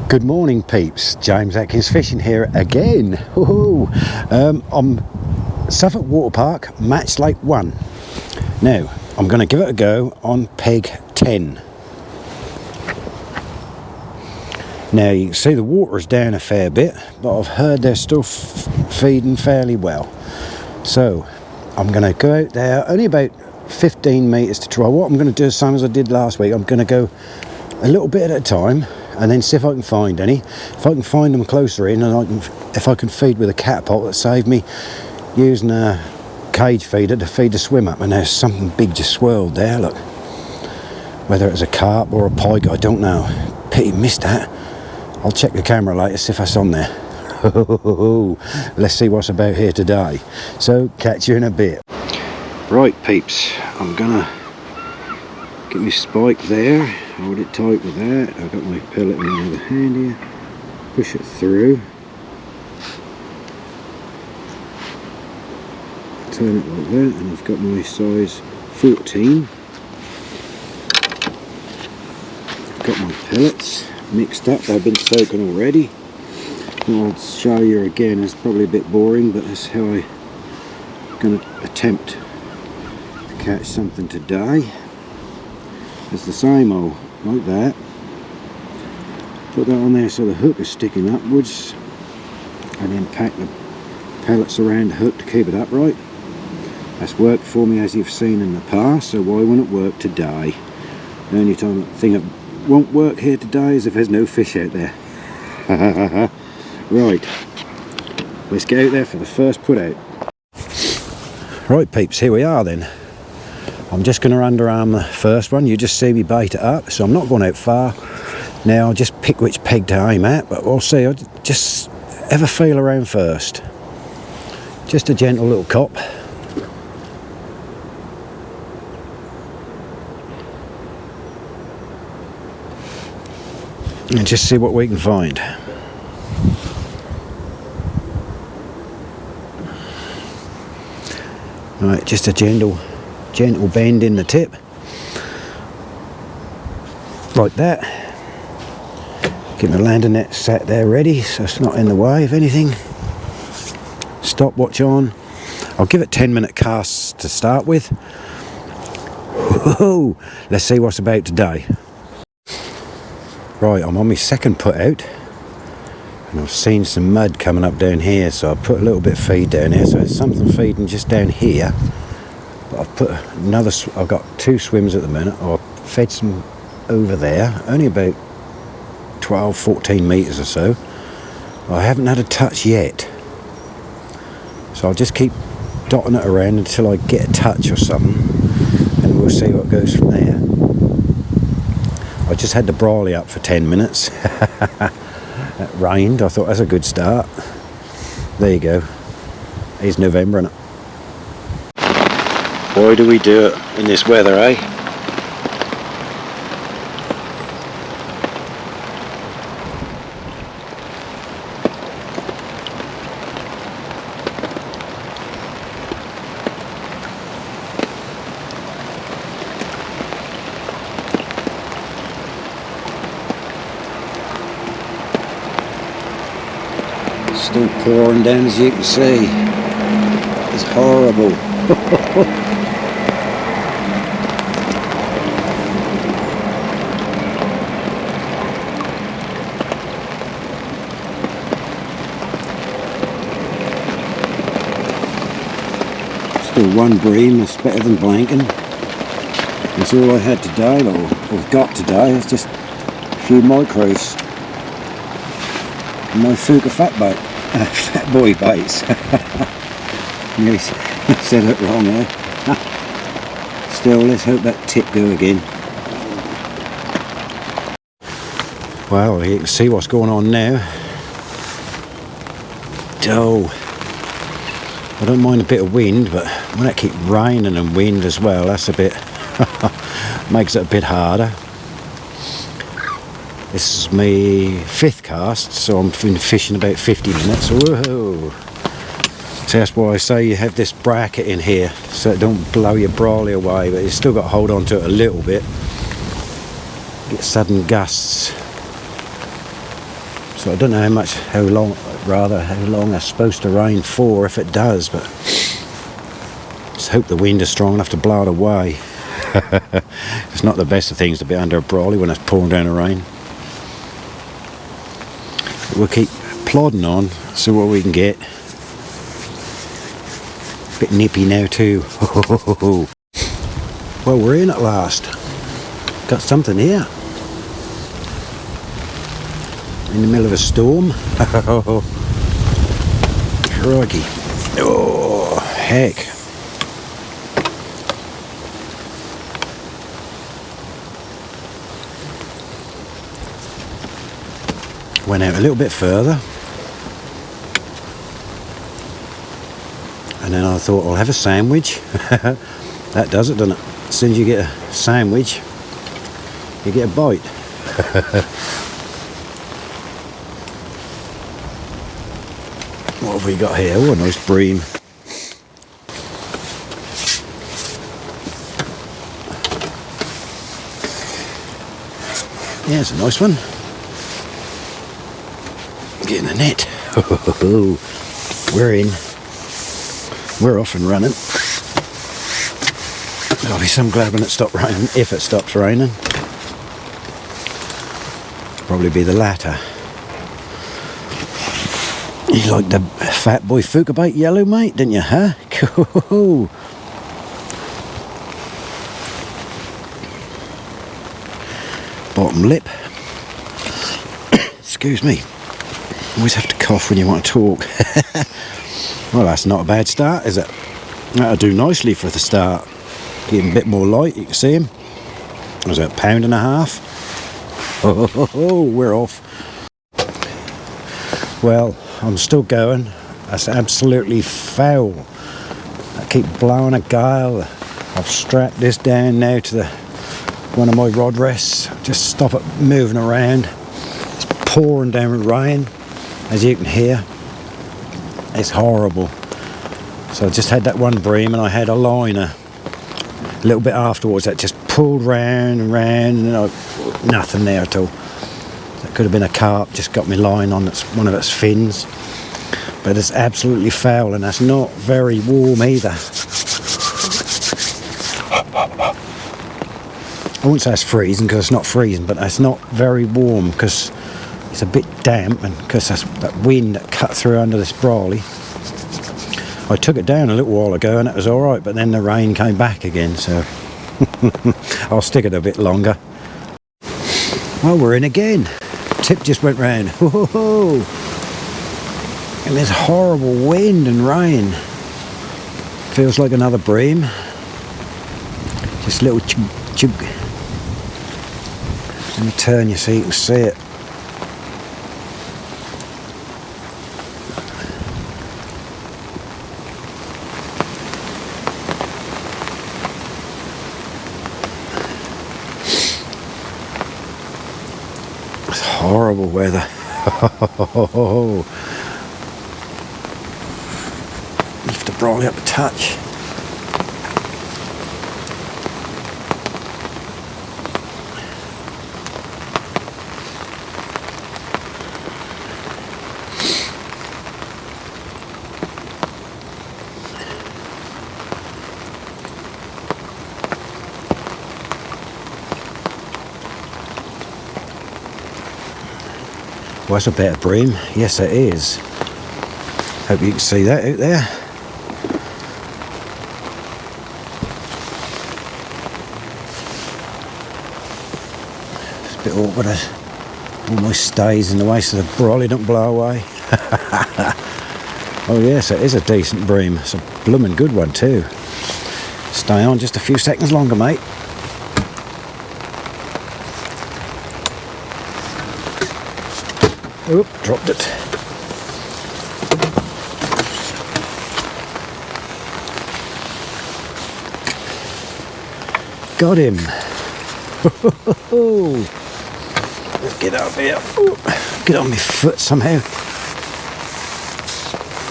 Good morning, peeps. James Atkins fishing here again. I'm Suffolk Water Park, match lake 1. Now, I'm going to give it a go on peg 10. Now, you can see the water's down a fair bit, but I've heard they're still feeding fairly well. So, I'm going to go out there, only about 15 metres to try. What I'm going to do, the same as I did last week, I'm going to go a little bit at a time and then see if I can find any. If I can find them closer in, and if I can feed with a catapult, that saved me using a cage feeder to feed the swim up. And there's something big just swirled there, look. Whether it's a carp or a pike, I don't know. Pity missed that. I'll check the camera later, see if that's on there. Let's see what's about here today. So, catch you in a bit. Right, peeps, I'm gonna get my spike there, hold it tight with that. I've got my pellet in the other hand here, push it through, turn it like that, and I've got my size 14. I've got my pellets mixed up, they've been soaking already. I'll show you again, it's probably a bit boring, but that's how I'm going to attempt to catch something today. It's the same old, like that. Put that on there so the hook is sticking upwards, and then pack the pellets around the hook to keep it upright. That's worked for me as you've seen in the past, so why wouldn't it work today? The only time I think it won't work here today is if there's no fish out there. Right, let's get out there for the first put out. Right, peeps, here we are then. I'm just going to underarm the first one. You just see me bait it up, so I'm not going out far. Now I'll just pick which peg to aim at, but we'll see. I'll just have a feel around first. Just a gentle little cop. And just see what we can find. Right, just a gentle bend in the tip, like that. Get my landing net sat there ready, so it's not in the way of anything. Stopwatch on. I'll give it 10-minute casts to start with. Whoa, let's see what's about today. Right, I'm on my second put out. And I've seen some mud coming up down here, so I put a little bit of feed down here, so there's something feeding just down here. But I've put another, I've got 2 swims at the minute. I've fed some over there, only about 12-14 metres or so. I haven't had a touch yet, so I'll just keep dotting it around until I get a touch or something, and we'll see what goes from there. I just had the brolly up for 10 minutes. It rained, I thought that's a good start. There you go. It's November, isn't it? Why do we do it in this weather, eh? Still pouring down, as you can see. It's horrible. Still one bream, that's better than blanking. That's all I had today, or got today. It's just a few micros. My Fjuka fat boy baits. Nearly said it wrong there. Still, let's hope that tip go again. Well, you can see what's going on now. Oh, I don't mind a bit of wind, but when it keeps raining and wind as well, that's a bit makes it a bit harder. This is my 5th cast, so I'm been fishing about 50 minutes. Whoa! So that's why I say you have this bracket in here, so it don't blow your brolly away, but you still got to hold on to it a little bit. Get sudden gusts. So I don't know how long it's supposed to rain for, if it does, but just hope the wind is strong enough to blow it away. It's not the best of things to be under a brolly when it's pouring down the rain. We'll keep plodding on, see what we can get. Bit nippy now too. Well, we're in at last. Got something here. In the middle of a storm. Crikey. Oh, heck. Went out a little bit further. And then I thought, I'll have a sandwich. That does it, doesn't it? As soon as you get a sandwich, you get a bite. What have we got here? Oh, a nice bream. Yeah, it's a nice one. Get in the net. We're in. We're off and running. I'll be so glad when it stops raining, if it stops raining. Probably be the latter. You like the fat boy Fjuka bait yellow, mate, didn't you, huh? Cool. Bottom lip. Excuse me. Always have to cough when you want to talk. Well, that's not a bad start, is it? That'll do nicely for the start. Give him a bit more light, you can see him. Was it £1.50? Oh, we're off. Well, I'm still going. That's absolutely foul. I keep blowing a gale. I've strapped this down now to one of my rod rests. Just stop it moving around. It's pouring down with rain, as you can hear. It's horrible. So I just had that one bream and I had a liner a little bit afterwards that just pulled round and round, and nothing there at all. That could have been a carp, just got me line on one of its fins. But it's absolutely foul, and that's not very warm either. I wouldn't say it's freezing, because it's not freezing, but it's not very warm because it's a bit damp, and because that's that wind that cut through under this brolly. I took it down a little while ago and it was alright, but then the rain came back again, so I'll stick it a bit longer. Well, we're in again. Tip just went round. And there's horrible wind and rain. Feels like another bream. Just a little chug chug. Let me turn you so you can see it. It's horrible weather. Lift the brolly up a touch. Well, that's a better bream. Yes, it is. Hope you can see that out there. It's a bit awkward. It almost stays in the way so the brolly don't blow away. Oh yes, it is a decent bream. It's a blooming good one too. Stay on just a few seconds longer, mate. Oop, dropped it. Got him. Let's get up here. Ooh, get on my foot somehow.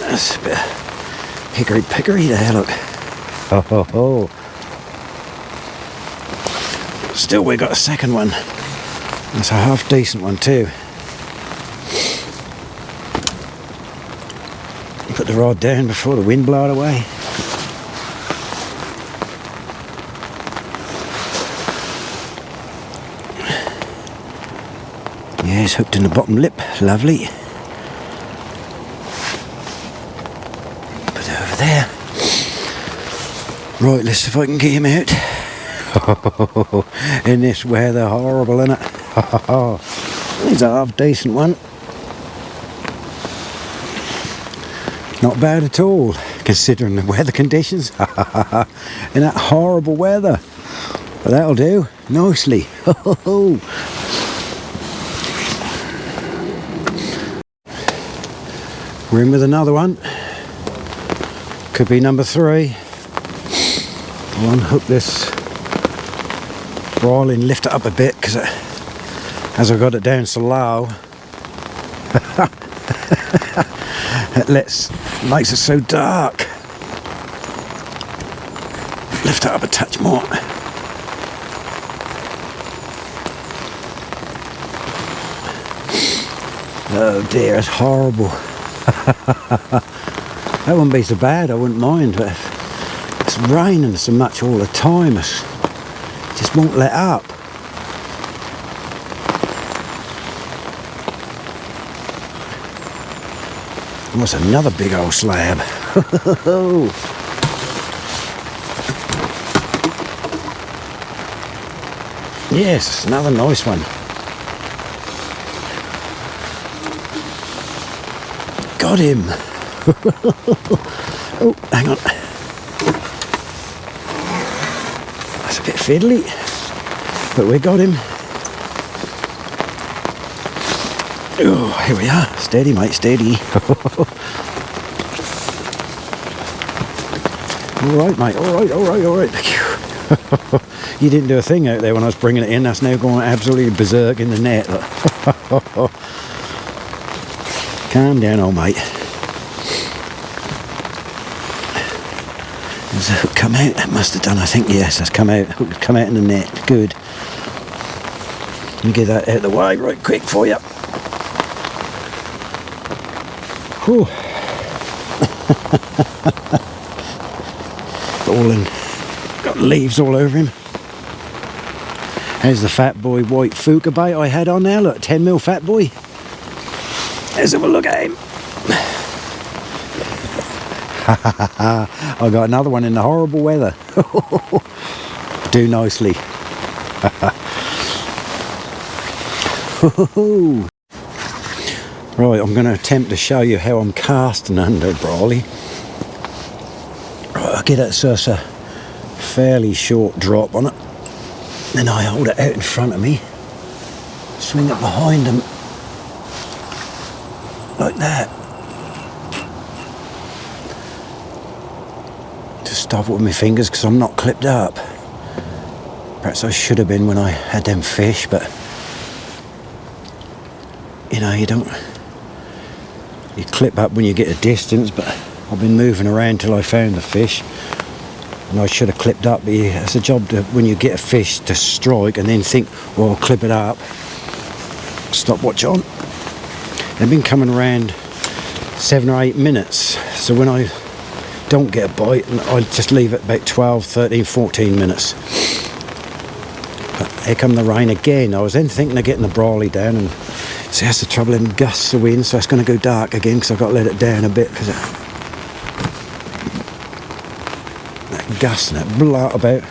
That's a bit of hickory there, look. Still, we got a second one. That's a half decent one too. the rod down before the wind blew it away. Yeah, it's hooked in the bottom lip, lovely. Put it over there. Right, let's see if I can get him out. In this weather, horrible, isn't it? He's a half decent one. Not bad at all, considering the weather conditions. In that horrible weather. But that'll do, nicely. We're in with another one. Could be number 3. I'll unhook this brawling, lift it up a bit, because as I got it down so low, it makes it so dark. Lift it up a touch more. Oh dear, it's horrible. That wouldn't be so bad, I wouldn't mind, but it's raining so much all the time, it just won't let up. What's another big old slab? Yes, it's another nice one. Got him. Oh, hang on. That's a bit fiddly, but we got him. Oh, here we are. Steady, mate, steady. All right, mate. All right. You didn't do a thing out there when I was bringing it in. That's now going absolutely berserk in the net. Calm down, old mate. Has the hook come out? That must have done, I think. Yes, that's come out. Hook come out in the net. Good. Let me get that out of the way right quick for you. Whew. Got leaves all over him. There's the fat boy white Fjuka bait I had on there. Look, 10mm fat boy. Let's have a look at him. I got another one in the horrible weather. Do nicely. Right, I'm going to attempt to show you how I'm casting under a brawly. Right, I get it so it's a fairly short drop on it. Then I hold it out in front of me, swing it behind him, like that. To stop it with my fingers because I'm not clipped up. Perhaps I should have been when I had them fish, but you know, you clip up when you get a distance, but I've been moving around till I found the fish. And I should have clipped up, but it's a job to, when you get a fish, to strike and then think, well, I'll clip it up. Stopwatch on. They've been coming around 7 or 8 minutes. So when I don't get a bite, I just leave it about 12, 13, 14 minutes. But here come the rain again. I was then thinking of getting the brawly down, and see, that's the trouble in gusts of wind, so it's going to go dark again because I've got to let it down a bit because gas and that blot about.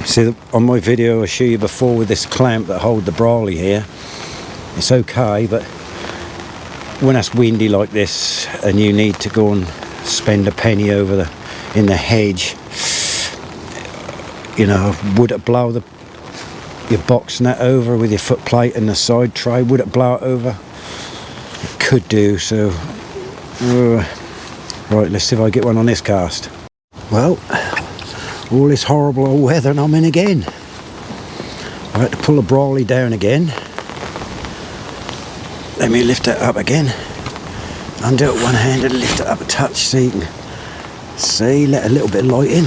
See, on my video I show you before with this clamp that hold the brawly here, it's okay, but when it's windy like this and you need to go and spend a penny over in the hedge, you know, would it blow your box net over with your foot plate and the side tray? Would it blow it over? It could do, so right, let's see if I get one on this cast. Well, all this horrible old weather and I'm in again. I had to pull the brawly down again. Let me lift it up again. Undo it one-handed, lift it up a touch so you can see, let a little bit of light in.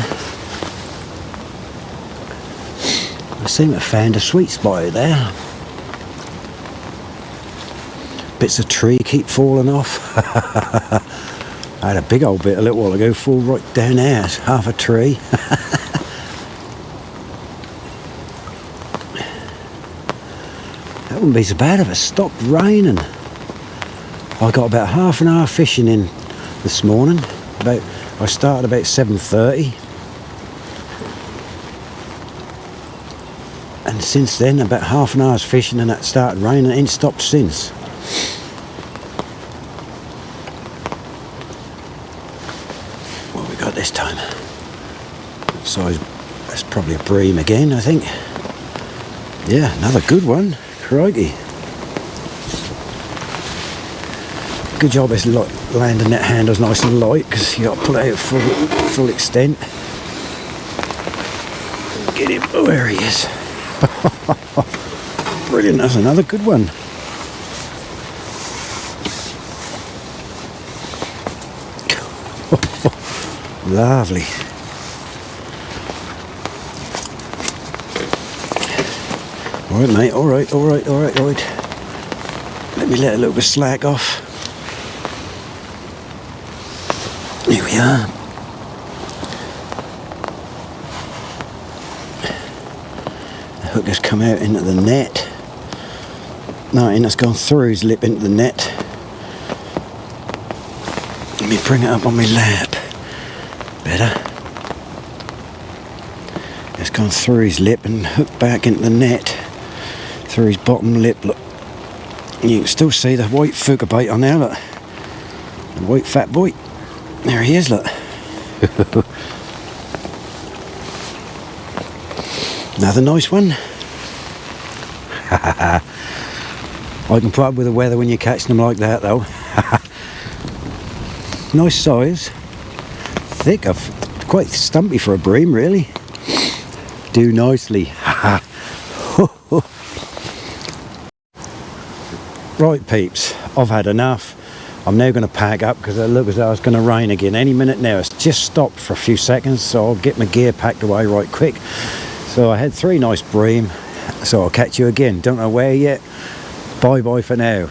I seem to have found a sweet spot out there. Bits of tree keep falling off. I had a big old bit a little while ago fall right down there. It's half a tree. That wouldn't be so bad if it stopped raining. I got about half an hour fishing in this morning. I started about 7:30. And since then, about half an hour's fishing and it started raining. It ain't stopped since. What we got this time? So that's probably a bream again, I think. Yeah, another good one. Crikey. Good job it's landing that handle's nice and light, because you got to pull it out full extent. Get him. Oh, there he is. Brilliant, that's another good one. Lovely. Alright mate, alright. Let me let a little bit of slack off. Here we are. The hook has come out into the net. No, and it's gone through his lip into the net. Let me bring it up on my lap. Better. It's gone through his lip and hooked back into the net. Through his bottom lip, look. And you can still see the white Fjuka bait on there, look. The white fat boy. There he is, look. Another nice one. I can put up with the weather when you're catching them like that, though. Nice size. Thick, quite stumpy for a bream, really. Do nicely. Right, peeps, I've had enough. I'm now going to pack up because it looks as though it's going to rain again any minute now. It's just stopped for a few seconds, so I'll get my gear packed away right quick. So I had 3 nice bream, so I'll catch you again. Don't know where yet. Bye bye for now.